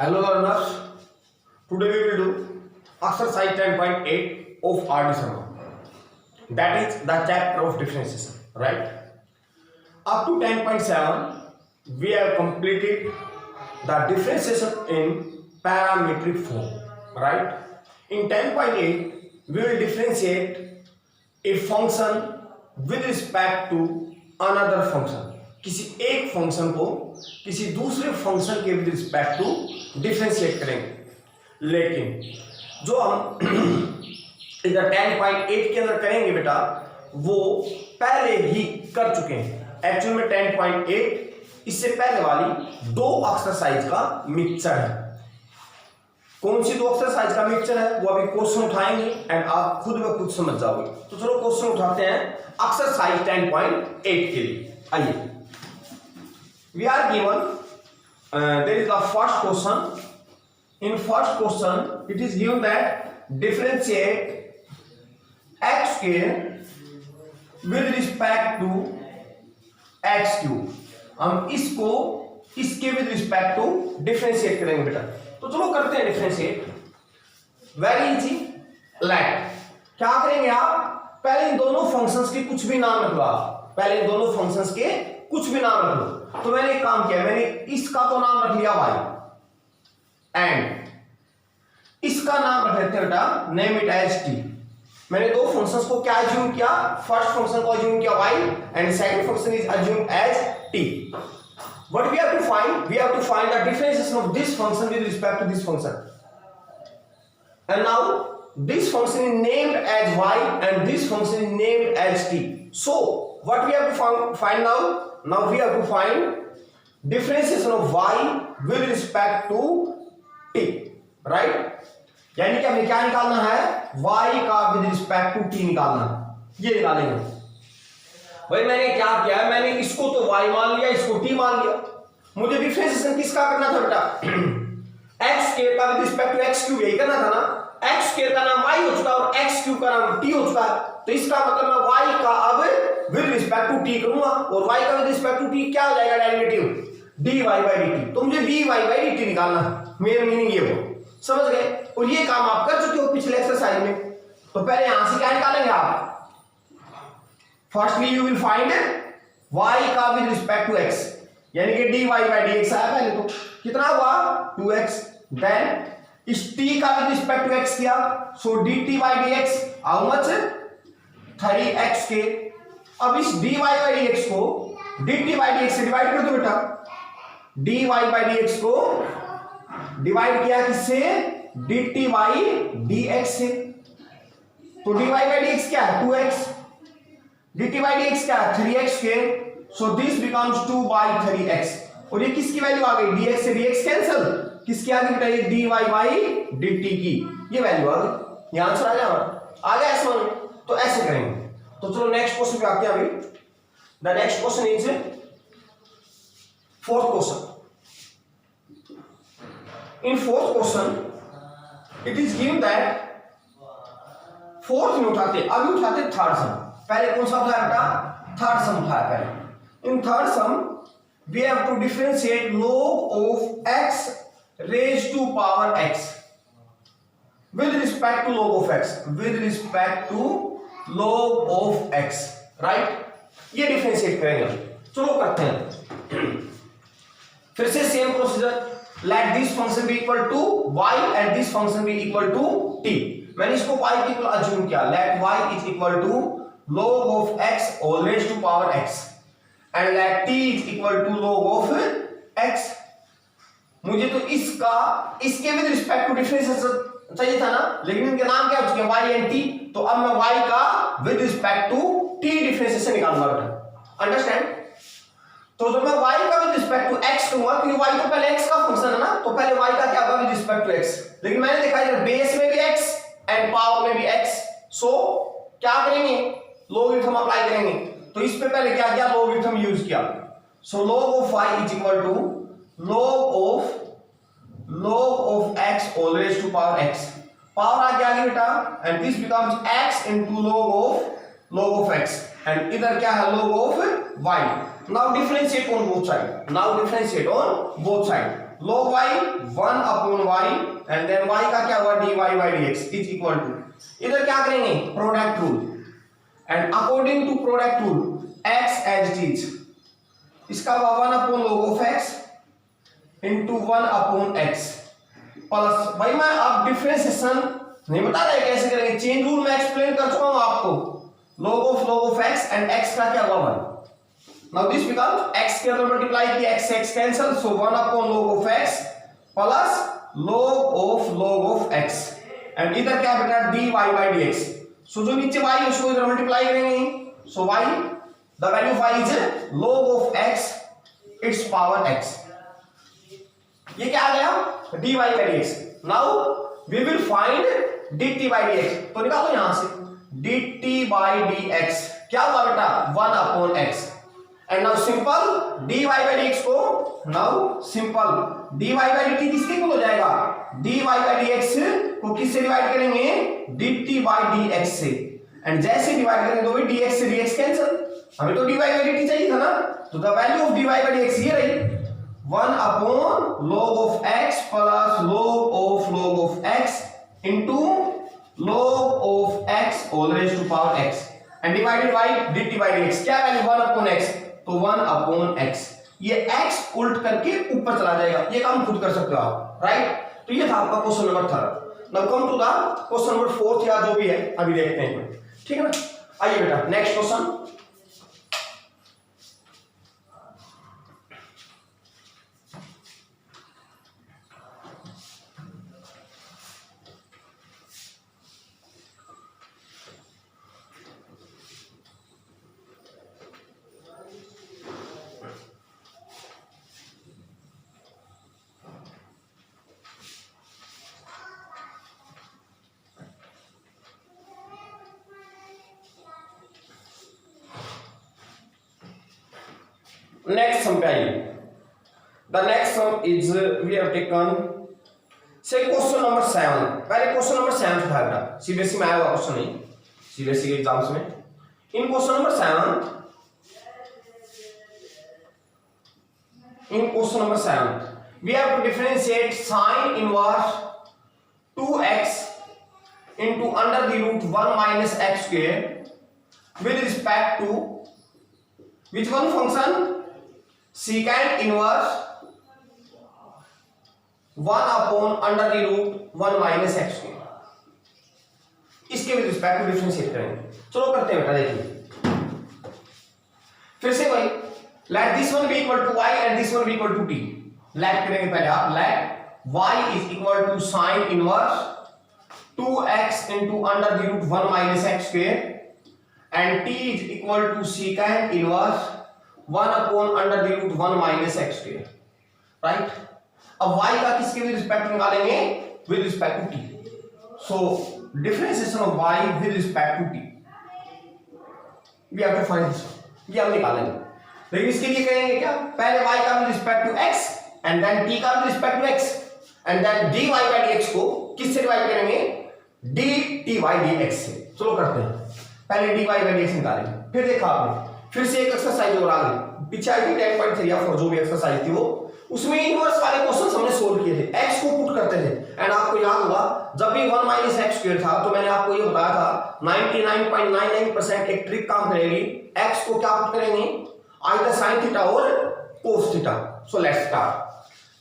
Hello learners, today we will do exercise 10.8 of R.D. Sharma. That is the chapter of differentiation, right? Up to 10.7 we have completed the differentiation in parametric form, right? In 10.8 we will differentiate a function with respect to another function. किसी एक function को किसी दूसरे function के with respect to differentiate करेंगे, लेकिन जो हम इधर 10.8 के अंदर करेंगे बेटा वो पहले ही कर चुके हैं। एक्चुअल में 10.8 इससे पहले वाली दो एक्सरसाइज का मिक्सचर है। कौन सी दो एक्सरसाइज का मिक्सचर है वो अभी क्वेश्चन उठाएंगे एंड आप खुद ब खुद समझ जाओगे। तो चलो क्वेश्चन उठाते हैं एक्सरसाइज 10.8 के लिए। आइए, we are given there is the first question. In first question it is given that differentiate x square with respect to x cube. हम इसको इसके विद रिस्पेक्ट टू डिफरेंशिएट करेंगे बेटा। तो चलो करते हैं डिफरेंशिएट। Very easy. लेट क्या करेंगे आप, पहले इन दोनों फंक्शंस के कुछ भी नाम रख लो। पहले इन दोनों फंक्शंस के कुछ भी नाम रख लो। तो मैंने एक काम किया, मैंने इसका तो नाम रख लिया y एंड इसका नाम रख लेते हैं बेटा, नेम इट एज t। मैंने दो फंक्शंस को क्या अज्यूम किया, फर्स्ट फंक्शन को अज्यूम किया y and second function is assumed as t। What we have to find, we have to find the differentiation of this function with respect to this function. And now this function is named as y and this function is named as t. So what we have to find now? Now we have to find differentiation of y with respect to t, right? यानी कि हमें क्या निकालना है, y का with respect to t निकालना है। ये निकालेंगे भाई। मैंने क्या किया, मैंने इसको तो y मान लिया, इसको t मान लिया। मुझे डिफरेंशिएशन किसका करना था बेटा, x के का with respect to x cube, यही करना था ना। x स्क्वायर का नाम y हो चुका है और x क्यूब का नाम t हो चुका है। तो इसका मतलब मैं y का अब विद रिस्पेक्ट टू t करूंगा और y का विद रिस्पेक्ट टू t क्या हो जाएगा, डेरिवेटिव dy by dt। तो मुझे dy by dt निकालना है। मेरा मीनिंग ये हो, समझ गए। और ये काम आप कर चुके हो पिछले एक्सरसाइज में। तो पहले यहां से क्या निकालेंगे आप, firstly you will find y का विद रिस्पेक्ट टू x, यानी कि dy by dx आया पहले। तो कितना हुआ 2x, देन इस t का विद रिस्पेक्ट टू x किया, सो dt by dx how much 3x के। अब इस dy by dx को dt by dx से डिवाइड कर दो बेटा। dy by dx को डिवाइड किया किससे, dt by dx से। तो dy by dx क्या है 2x, dt by dx क्या है 3x के। So this becomes 2 by 3x। और ये किसकी वैल्यू आ गई, dx से dx कैंसिल, किसकी आ गई बेटा, ये dy by dt की ये वैल्यू आ गई। ये आंसर आ गया आ गया ऐसे में। तो ऐसे करेंगे। तो चलो नेक्स्ट क्वेश्चन पे आते हैं अभी। The next question is fourth question. In fourth question it is given that, fourth में उठाते अभी उठाते थर्ड सम। पहले कौन सा उठाया बेटा, थर्ड सम उठाया पहले। In third sum we have to differentiate log of x raised to power x with respect to log of x, with respect to log of x, right? ये डिफरेंशिएट करेंगे। चलो करते हैं। फिर से same procedure, let this function be equal to y and this function be equal to t। मैंने इसको y की इक्वल अज्यूम किया, let y is equal to log of x all raised to power x and let t is equal to log of x। मुझे तो इसका इसके with respect to differentiation चाहिए था ना, लेकिन इनके नाम क्या हो चुके हैं y एंड t। तो अब मैं y का with respect to t differentiation निकालूंगा बेटा, अंडरस्टैंड। तो जब मैं y का विद रिस्पेक्ट टू x करूंगा, क्योंकि y तो पहले x का फंक्शन है ना, तो पहले y का क्या होगा विद रिस्पेक्ट टू x। लेकिन मैंने देखा इधर बेस में भी x एंड पावर में भी x, सो क्या करेंगे, लॉगरिथम अप्लाई करेंगे। तो इस पे पहले क्या किया, लॉगरिथम यूज किया। So log of y is equal to log of x all raised to power x। Power आ गया बेटा and this becomes x into log of x and इधर क्या है log of y। Now differentiate on both sides. Now differentiate on both sides. log y 1 upon y and then y का क्या हुआ dy by dx is equal to, इधर क्या करेंगे product rule, and according to product rule x as it is, इसका 1 upon log of x into 1 upon x plus, भाई मैं अब डिफरेंशिएशन नहीं बता रहे कैसे करेंगे, चेन रूल मैं एक्सप्लेन कर चुका हूं आपको, log of x and x का क्या हुआ 1, now this becomes x के अंदर मल्टीप्लाई किया x cancel, so 1 upon log of x plus log of x and इधर क्या बेटा dy by dx, सो जो नीचे y उसको इधर मल्टीप्लाई करेंगे, so y the value of y is log of x it's power x, ये क्या आ गया dy by dx, now we will find dt by dx, तो निकालो यहां से dt by dx क्या हुआ बेटा 1 upon x and now simple dy by dx को, now simple dy by dt किसके इक्वल हो जाएगा, dy by dx को किससे डिवाइड करेंगे dt by dx से, एंड जैसे डिवाइड करेंगे तो भी dx से dx कैंसिल, हमें तो dy by dt चाहिए था ना, तो the value of dy by dx ये रही 1 upon log of x plus log of x into log of x all raised to power x and divided by dt by dx, क्या value 1 upon x, तो 1 upon x, ये x उल्ट करके ऊपर चला जाएगा, ये काम खुद कर सकते हो आप, राइट। तो ये था आपका question number 3। Now come to the question number 4 या जो भी है अभी देखते हैं, ठीक है ना। आइए बेटा नेक्स्ट क्वेश्चन, नेक्स्ट सम पे आइए। The next sum is we have taken से क्वेश्चन नंबर 7। पहले क्वेश्चन नंबर 7 था बेटा, सीबीएसई में आया हुआ क्वेश्चन नहीं, सीबीएसई के एग्जाम्स में। इन question number 7 we have to differentiate sin inverse 2x into under the root 1 minus x square with respect to which one function, secant inverse 1 upon under the root 1 minus x square, इसके with respect to differentiate करेंगे। चलो करते हैं बेटा, देखिए फिर से वही, let this one be equal to y and this one be equal to t। Let करेंगे पहले आप, let y is equal to sin inverse 2x into under the root 1 minus x square and t is equal to secant inverse 1 upon under the root 1 minus x square, right। अब y का किसके with respect निकालेंगे, with respect to t, so differentiation of y with respect to t we have to find this, ये हम निकालेंगे। लेकिन इसके लिए करेंगे क्या, पहले y का with respect to x and then t का with respect to x and then dy by dx को किससे डिवाइड करेंगे, dt by dx से। चलो करते हैं, पहले dy by dx निकालेंगे। फिर देखा आपने, फिर से एक एक्सरसाइज और आ गई, पीछे आई थी 10.3 या 4 जो भी एक्सरसाइज थी वो, उसमें इनवर्स वाले क्वेश्चंस हमने सोल्व किए थे, x को पुट करते थे। एंड आपको याद होगा जब भी 1 माइनस x स्क्वायर था तो मैंने आपको ये बताया था 99.99% एक ट्रिक काम करेगी, x को क्या पुट करेंगे, आइदर sin थीटा और cos theta. So let's start,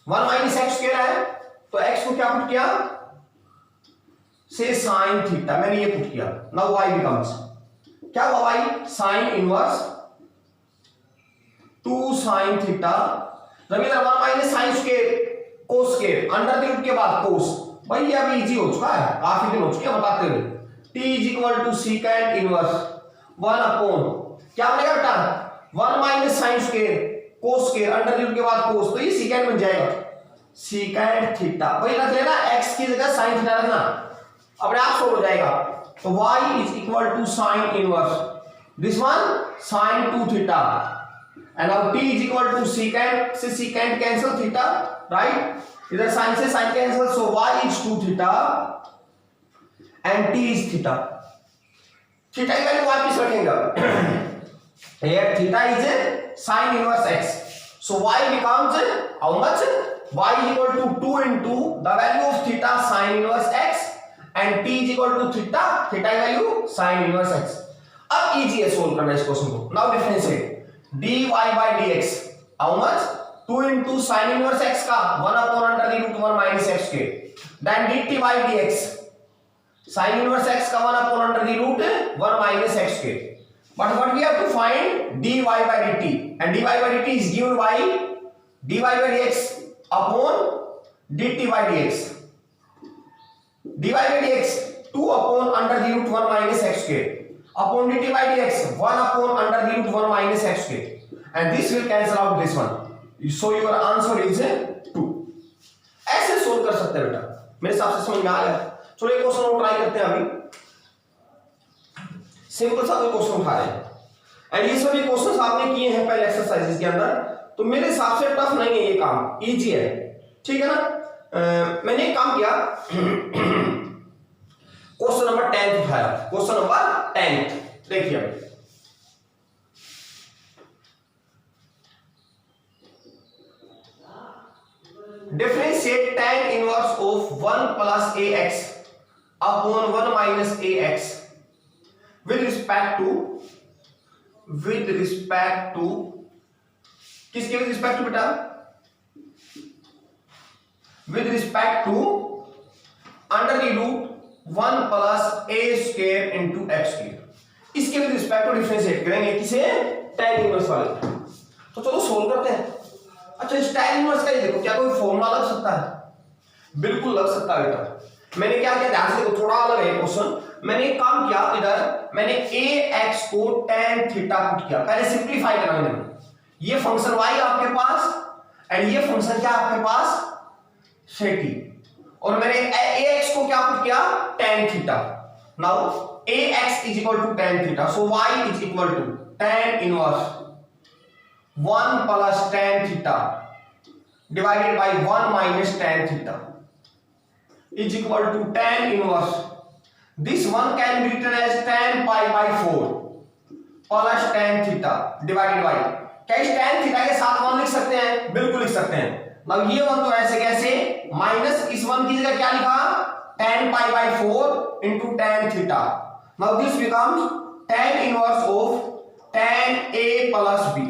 1 minus x square है तो x को क्या पुट किया, से sin थीटा, मैंने ये पुट किया। नाउ y बिकम्स क्या हुआ, y sin inverse 2 sin theta, जब इधर 1 minus sin square cos square under the root के बाद cos, भाई ये अभी इजी हो चुका है, काफी दिन हो चुके हैं बताते हुए। t is equal to secant inverse 1 upon क्या बनेगा बेटा, 1 minus sin square cos square under the root के बाद cos, तो ये secant बन जाएगा secant थीटा, वही रख लेना, x की जगह sin थीटा रखना, अपने आप सोल्व हो जाएगा। तो y is equal to sin inverse this one sin 2 theta and now t is equal to secant से secant कैंसिल थीटा, राइट, इधर sin से sin cancel, so y is 2 theta and t is theta. Theta की value वापस रखेंगे, here theta is sin inverse x, so y becomes how much, y is equal to 2 into the value of theta sin inverse x and t is equal to theta की value sin inverse x। अब easy है solve करना इस question को। Now differentiate dy by dx how much 2 into sin inverse x का 1 upon under the root 1 minus x square, then dt by dx sin inverse x का 1 upon under the root 1 minus x square, but what we have to find dy by dt, and dy by dt is given by dy by dx upon dt by dx, dy by dx 2 upon under the root 1 minus x square upon dt by dx 1 upon under the root 1 minus x square, and this will cancel out this one, so your answer is 2। ऐसे solve कर सकते हैं बेटा, मेरे हिसाब से समझ में आ गया। चलो एक क्वेश्चन और ट्राई करते हैं। अभी सिंपल सा कोई क्वेश्चन उठा रहे हैं, एंड ये सभी क्वेश्चंस आपने किए हैं पहले एक्सरसाइजेस के अंदर, तो मेरे हिसाब से टफ नहीं है, ये काम इजी है, ठीक है ना। मैंने एक काम किया, क्वेश्चन नंबर 10 उठाया, क्वेश्चन नंबर 10 देखिए। अभी differentiate tan inverse of 1 plus ax upon 1 minus ax with respect to किसके with respect to बेटा, with respect to under the root 1 plus a square into x square, इसके with respect to differentiate करेंगे किसे, tan inverse वाले। तो चलो solve करते हैं। अच्छा इस tan इनवर्स का ये देखो, क्या कोई फॉर्मूला लग सकता है? बिल्कुल लग सकता है बेटा। मैंने क्या किया, ध्यान से देखो, थोड़ा अलग है क्वेश्चन। मैंने एक काम किया, इधर मैंने ax को tan थीटा पुट किया, पहले सिंपलीफाई करा मैंने। ये फंक्शन y आपके पास एंड ये फंक्शन क्या आपके पास सेटी, और मैंने ax को क्या पुट किया, tan theta. Now ax is equal to tan theta, so y is equal to tan inverse 1 plus tan theta divided by 1 minus tan theta is equal to tan inverse, this one can be written as tan pi by 4 plus tan theta divided by, क्या इस tan theta के साथ 1 लिख सकते हैं? बिल्कुल लिख सकते हैं। अब ये 1 तो ऐसे कैसे, माइनस इस 1 की जगह क्या लिखा, tan pi by 4 into tan theta, now this becomes tan inverse of tan a plus b,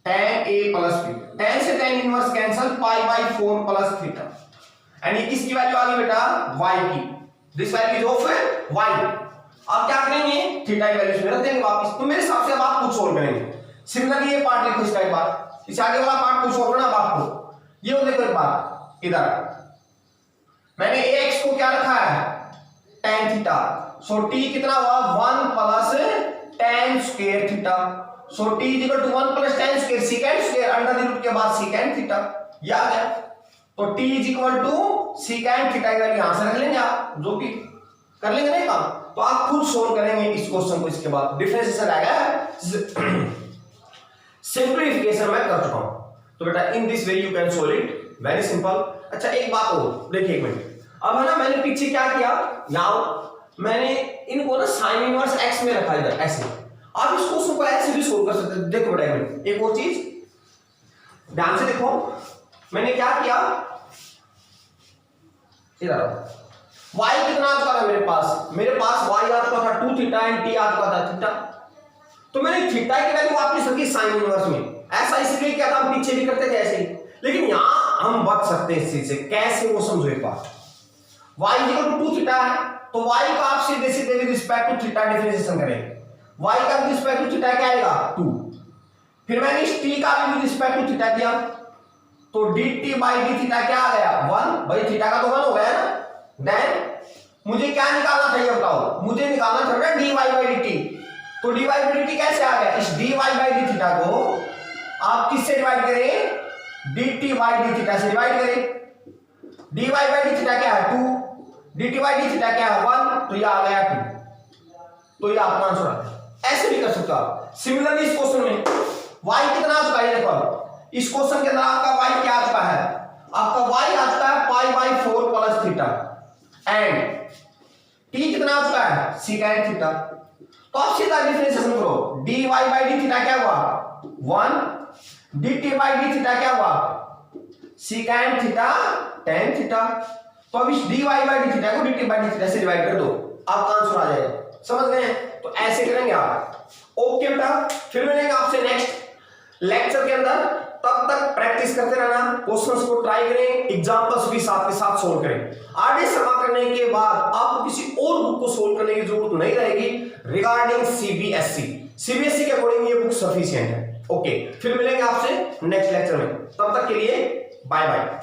tan a plus b, tan से tan inverse cancel, pi by 4 plus theta, and ये किसकी वैल्यू आ गई बेटा, y की, this value is of y। अब क्या करेंगे, theta की वैल्यू से रख देंगे वापस। तो मेरे हिसाब से अब आप कुछ सोल्व करेंगे। सिमिलरली ये पार्ट लिखो इसका एक बार, इस आगे वाला पार्ट कुछ सोल्व करना अब आपको। ये देखो एक बार, इधर मैंने ax को क्या रखा है, tan थीटा, सो t कितना हुआ, 1 plus tan square theta, so t is equal to 1 plus tan square secant square under the root के बाद secant थीटा, ये आ गया। तो t is equal to secant theta की वैल्यू यहां से रख लेंगे, आप जो भी कर लेंगे नहीं काम, तो आप खुद सोल्व करेंगे इस क्वेश्चन को। इसके बाद डिफरेंशिएशन आ गया, सिंपलीफिकेशन मैं कर चुका हूं, तो बेटा in this way you can solve it, very simple. अच्छा एक बात और देखिए, एक मिनट, अब है ना मैंने पीछे क्या किया, यहां मैंने इनको ना sin इनवर्स x में रखा इधर ऐसे, आप इस क्वेश्चन को ऐसे भी सोल्व कर सकते हैं। देखो बेटा एक और चीज ध्यान से देखो, मैंने क्या किया, इधर y कितना आ चुका था मेरे पास y आ चुका था 2 थीटा एंड t आ चुका था थीटा, तो मैंने थीटा की वैल्यू वापस रखी साइन इनवर्स में। ऐसा इसलिए किया था, हम पीछे भी करते थे ऐसे ही, लेकिन यहां हम बच सकते हैं इस चीज से। कैसे, वो समझो एक बार। y इक्वल टू 2 थीटा है, तो y का आप सीधे सीधे with respect to theta differentiation करेंगे। y का विद रिस्पेक्ट टू थीटा क्या आएगा, 2। फिर मैंने इस t का भी विद रिस्पेक्ट टू थीटा किया, तो dt by d थीटा क्या आ गया, 1। भाई थीटा का तो 1 हो गया ना। देन मुझे क्या निकालना था, ये बताओ, मुझे निकालना था ना dy by dt, तो dy by dt कैसे आ गया, इस dy by d थीटा को आप किससे डिवाइड करें, dt by d थीटा से डिवाइड करें। dy by d थीटा क्या है, 2, dt by d थीटा क्या है, 1, तो ये आ गया 2, तो ये आपका आंसर आ गया। ऐसे भी कर सकते हो आप। सिमिलरली इस क्वेश्चन में y कितना आ चुका है, देखो इस क्वेश्चन के अंदर आपका y क्या आ चुका है, आपका y आ चुका है pi by 4 plus theta, and t कितना आ चुका है, सेकंड थीटा। तो आप सीधा डिफरेंशिएशन करो, dy by d थीटा क्या हुआ, 1, dt by d थीटा क्या हुआ, सिकेंड थीटा tan थीटा। तो अब इस dy बाई डी थीटा को dt बाई डी थीटा से डिवाइड कर दो, आपका आंसर आ जाएगा। समझ गए? तो ऐसे करेंगे आप। ओके बेटा, फिर मिलेंगे आपसे नेक्स्ट लेक्चर के अंदर। तब तक प्रैक्टिस करते रहना, क्वेश्चंस को ट्राई करें, एग्जांपल्स भी साथ के साथ सोल्व करें। आरडी शर्मा करने के बाद आपको किसी और बुक को सोल्व करने की जरूरत नहीं रहेगी रिगार्डिंग सीबीएसई। सीबीएसई के अकॉर्डिंग ये बुक सफिशिएंट है। ओके, फिर मिलेंगे आपसे नेक्स्ट लेक्चर में, तब तक के लिए बाय बाय।